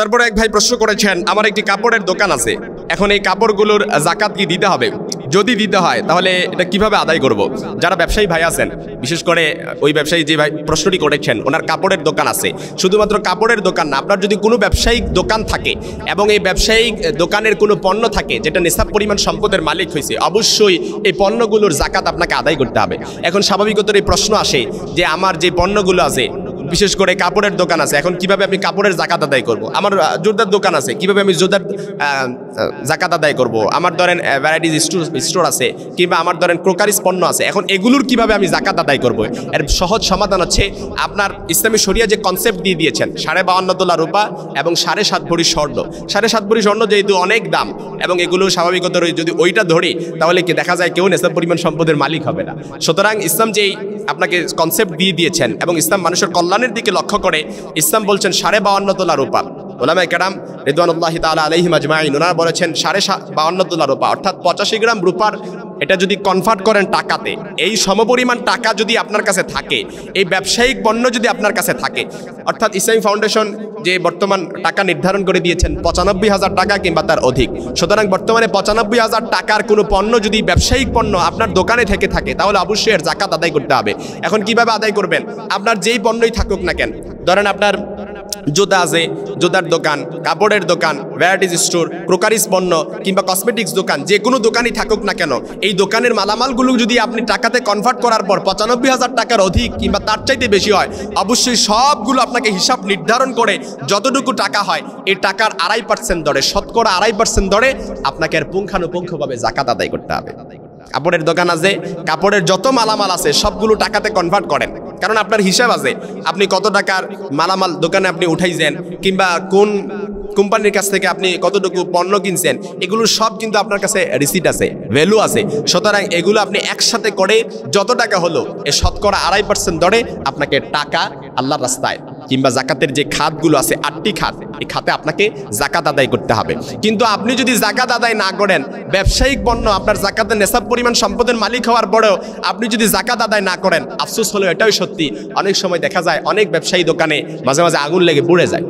তারপরে এক ভাই প্রশ্ন করেছেন, আমার একটি কাপড়ের দোকান আছে, এখন এই কাপড়গুলোর জাকাত কি দিতে হবে? যদি দিতে হয় তাহলে এটা কিভাবে আদায় করব? যারা ব্যবসায়ী ভাই আছেন, বিশেষ করে ওই ব্যবসায়ী যে ভাই প্রশ্নটি করেছেন, ওনার কাপড়ের দোকান আছে, শুধুমাত্র কাপড়ের দোকান না, আপনার যদি কোনো ব্যবসায়িক দোকান থাকে এবং এই ব্যবসায়িক দোকানের কোনো পণ্য থাকে যেটা নিসাব পরিমাণ সম্পদের মালিক হয়েছে, অবশ্যই এই পণ্যগুলোর জাকাত আপনাকে আদায় করতে হবে। এখন স্বাভাবিকত এই প্রশ্ন আসে যে আমার যে পণ্যগুলো আছে, বিশেষ করে কাপড়ের দোকান আছে, এখন কিভাবে আমি কাপড়ের জাকাত আদায় করব? আমার জুতার দোকান আছে, কিভাবে আমি জুতার জাকাত আদায় করব? আমার ধরেন ভ্যারাইটিস স্টোর আছে, কিংবা আমার ধরেন ক্রোকারিস পণ্য আছে, এখন এগুলোর কিভাবে আমি জাকাত আদায় করব? এর সহজ সমাধান হচ্ছে, আপনার ইসলামী শরিয়া যে কনসেপ্ট দিয়ে দিয়েছেন 52.5 তোলা রূপা এবং 7.5 ভরি স্বর্ণ, 7.5 ভরি স্বর্ণ যেহেতু অনেক দাম এবং এগুলো স্বাভাবিকত যদি ওইটা ধরি তাহলে কি দেখা যায় কেউ নেশাব পরিমাণ সম্পদের মালিক হবে না। সুতরাং ইসলাম যেই আপনাকে কনসেপ্ট দিয়ে দিয়েছেন এবং ইসলাম মানুষের কল্যাণের দিকে লক্ষ্য করে, ইসলাম বলছেন 52.5 তোলা রূপা। ওলামায়ে কেরাম রিদওয়ানুল্লাহি তাআলা আলাইহিম আজমাইন ওনারা বলেছেন 52.5 তোলা রূপা, অর্থাৎ 85 গ্রাম রূপার এটা যদি কনভার্ট করেন টাকাতে, এই সমপরিমাণ টাকা যদি আপনার কাছে থাকে, এই ব্যবসায়িক পণ্য যদি আপনার কাছে থাকে, অর্থাৎ ইসলামী ফাউন্ডেশন যে বর্তমান টাকা নির্ধারণ করে দিয়েছেন 95,000 টাকা কিংবা তার অধিক, সুতরাং বর্তমানে 95,000 টাকার কোনো পণ্য যদি ব্যবসায়িক পণ্য আপনার দোকানে থেকে থাকে তাহলে অবশ্যই এর জাকাত আদায় করতে হবে। এখন কিভাবে আদায় করবেন? আপনার যেই পণ্যই থাকুক না কেন, ধরেন আপনার জুতা আছে, জুতার দোকান, কাপড়ের দোকান, ভ্যারাইটিস স্টোর, ক্রোকারিস পণ্য কিংবা কসমেটিক্স দোকান, যে কোনো দোকানই থাকুক না কেন, এই দোকানের মালামালগুলো যদি আপনি টাকাতে কনভার্ট করার পর 95,000 টাকার অধিক কিংবা তার চাইতে বেশি হয়, অবশ্যই সবগুলো আপনাকে হিসাব নির্ধারণ করে যতটুকু টাকা হয় এই টাকার 2.5% দরে, শতকরা 2.5% দরে আপনাকে আর পুঙ্খানুপুঙ্খভাবে জাকাত আদায় করতে হবে। কাপড়ের দোকান আছে, কাপড়ের যত মালামাল আছে সবগুলো টাকাতে কনভার্ট করেন, কারণ আপনার হিসাব আছে আপনি কত টাকার মালামাল দোকানে আপনি উঠাইছেন কিংবা কোন কোম্পানির কাছ থেকে আপনি কতটুকু পণ্য কিনছেন, এগুলো সব কিন্তু আপনার কাছে রিসিট আছে, ভ্যালু আছে। সুতরাং এগুলো আপনি একসাথে করে যত টাকা হলো এ শতকরা 2.5% দরে আপনাকে টাকা আল্লাহর রাস্তায় কিংবা জাকাতের যে খাতগুলো আছে 8টি খাত, এই খাতে আপনাকে জাকাত আদায় করতে হবে। কিন্তু আপনি যদি জাকাত আদায় না করেন, ব্যবসায়িক পণ্য আপনার জাকাতের নেশাব পরিমাণ সম্পদের মালিক হওয়ার পরেও আপনি যদি জাকাত আদায় না করেন, আফসোস হলো এটাই সত্যি, অনেক সময় দেখা যায় অনেক ব্যবসায়ী দোকানে মাঝে মাঝে আগুন লেগে পুড়ে যায়।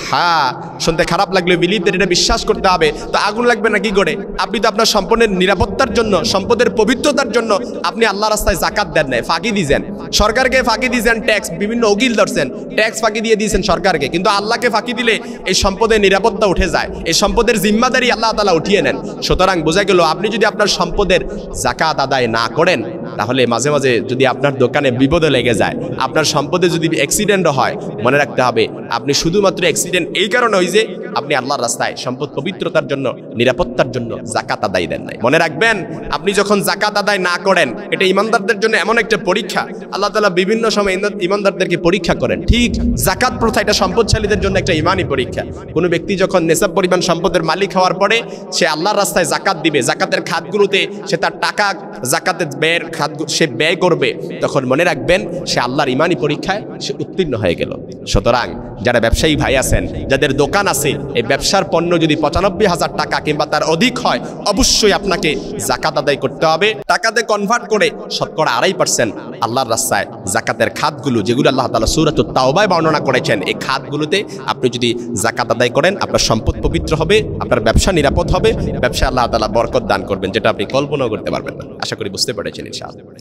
হ্যাঁ, শুনতে খারাপ লাগলে বিলিপদের এটা বিশ্বাস করতে হবে। তো আগুন লাগবে না কি করে? আপনি তো আপনার সম্পদের নিরাপত্তার জন্য, সম্পদের পবিত্রতার জন্য আপনি আল্লাহ রাস্তায় জাকাত দেন নাই, ফাঁকি দিয়েছেন, সরকারকে ফাঁকি দিয়েছেন, ট্যাক্স বিভিন্ন উকিল ধরছেন, ট্যাক্স ফাঁকি দিয়ে দিয়েছেন সরকারকে, কিন্তু আল্লাহকে ফাঁকি দিলে এই সম্পদের নিরাপত্তা উঠে যায়, এই সম্পদের জিম্মাদারি আল্লাহ তাআলা উঠিয়ে নেন। সুতরাং বোঝা গেল আপনি যদি আপনার সম্পদের জাকাত আদায় না করেন, তাহলে মাঝে মাঝে যদি আপনার দোকানে বিপদে লেগে যায়, আপনার সম্পদে যদি অ্যাক্সিডেন্টও হয়, মনে রাখতে হবে আপনি শুধুমাত্র অ্যাক্সিডেন্ট এই কারণে হয় যে আপনি আল্লাহর রাস্তায় সম্পদ পবিত্রতার জন্য, নিরাপত্তার জন্য জাকাত আদায় দেন নাই। মনে রাখবেন, আপনি যখন জাকাত আদায় না করেন, এটা ইমানদারদের জন্য এমন একটা পরীক্ষা, আল্লাহ তাআলা বিভিন্ন সময় ইমানদারদেরকে পরীক্ষা করেন। ঠিক জাকাত প্রথা এটা সম্পদশালীদের জন্য একটা ইমানি পরীক্ষা। কোনো ব্যক্তি যখন নেশাব পরিমাণ সম্পদের মালিক হওয়ার পরে সে আল্লাহর রাস্তায় জাকাত দিবে, জাকাতের খাতগুলোতে সে তার টাকা জাকাতের ব্যয়ের খাত সে ব্যয় করবে, তখন মনে রাখবেন সে আল্লাহর ইমানি পরীক্ষায় সে উত্তীর্ণ হয়ে গেল। সুতরাং যারা ব্যবসায়ী ভাই আছেন, যাদের দোকান আছে, এই ব্যবসার পণ্য যদি 95,000 টাকা কিংবা তার অধিক হয়, অবশ্যই আপনাকে জাকাত আদায় করতে হবে। টাকাতে কনভার্ট করে শতকরা 2.5% আল্লাহর রাস্তায় জাকাতের খাতগুলো, যেগুলো আল্লাহ তাআলা সূরাতুত তাওবায় বর্ণনা করেছেন, এই খাতগুলোতে আপনি যদি জাকাত আদায় করেন, আপনার সম্পদ পবিত্র হবে, আপনার ব্যবসা নিরাপদ হবে, ব্যবসা আল্লাহ তাআলা বরকত দান করবেন, যেটা আপনি কল্পনাও করতে পারবেন না। আশা করি বুঝতে পেরেছেন ইনশাআল্লাহ।